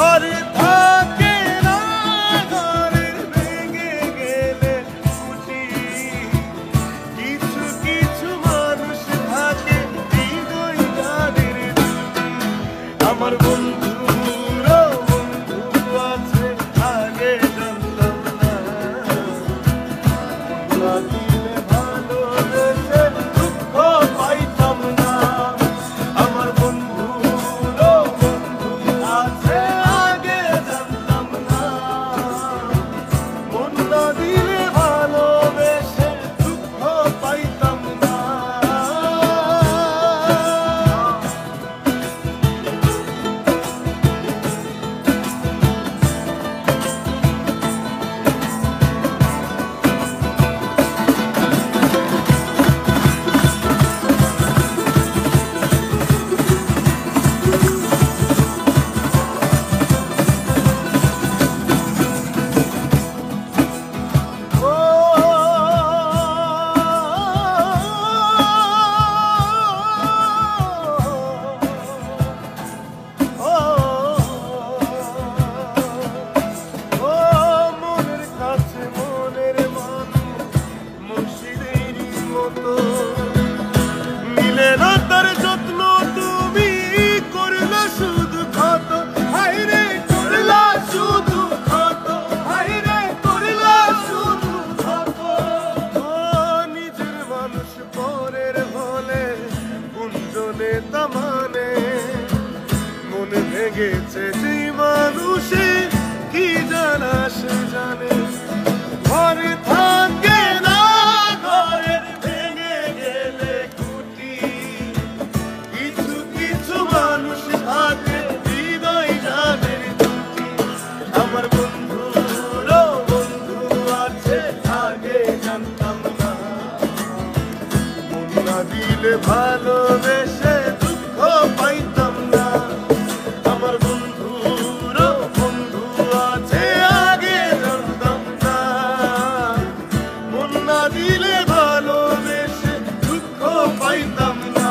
ঘরে থাকে না, ঘরের ভেঙে গেলে ছুটি। কিছু কিছু মানুষ থাকে হৃদয় যাদের দুটি। আমার বন্ধুরও বন্ধু আছে, আগে জানতাম না। না দিলে ভালোবেসে দুঃখ পাইতাম না। আমার বন্ধুরও বন্ধু আছে, আগে জানতাম না। মন না দিলে ভালোবেসে দুঃখ পাইতাম না। মনে ভেঙেছে যে মানুষে কি জানা সে জানে। ঘরে থাকে না, ঘরের ভেঙে গেলে খুঁটি। কিছু কিছু মানুষ থাকে হৃদয় যাদের দুটি। আমার বন্ধুরও বন্ধু আছে, আগে জানতাম না। মন না দিলে ভালোবেসে দুঃখ পাইতাম না। আমার বন্ধুরও বন্ধু আছে, আগে জানতাম না। মন না দিলে ভালোবেসে দুঃখ পাইতাম না।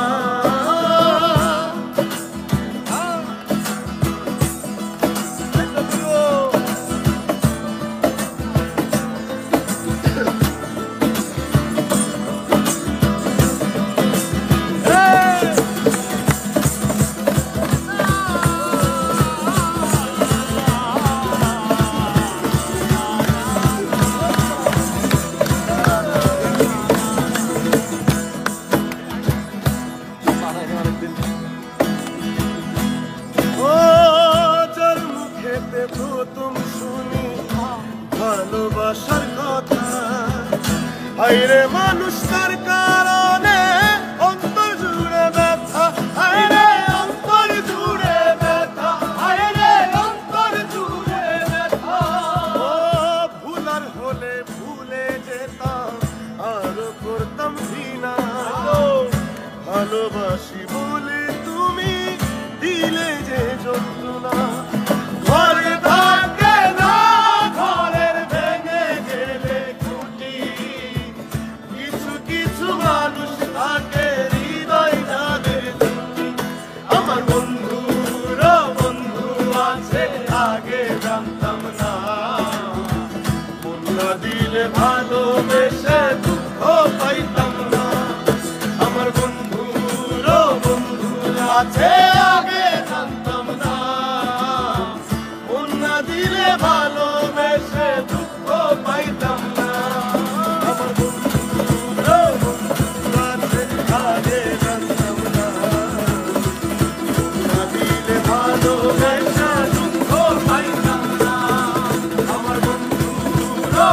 প্রথম শুনি ভালোবাসার কথা, হায়রে মানুষ তার কারণে অন্তর জুড়ে ব্যথা। হায়রে অন্তর জুড়ে ব্যথা, হায়রে অন্তর জুড়ে ব্যথা। ও ভুলার হলে ভুলে যেতাম, আরো করতাম ঘৃণা। ভালোবাসি বলে তুমি দিলে যে যন্ত্রণা। ঘরে থাকে না, ঘরের ভেঙে গেলে খুঁটি। কিছু কিছু মানুষ থাকে হৃদয় যাদের দুটি। আমার বন্ধুরও বন্ধু আছে, আগে জানতাম না। মন না দিলে ভালোবেসে দুঃখ পাইতাম না। আমার বন্ধুরও বন্ধু আছে, আগে জানতাম না। দিলে ভালোবেসে দুঃখ পাইতাম না। আমার বন্ধুরও বন্ধু আছে, আগে জানতাম না। দিলে ভালোবেসে দুঃখ পাইতাম না। আমার বন্ধুরও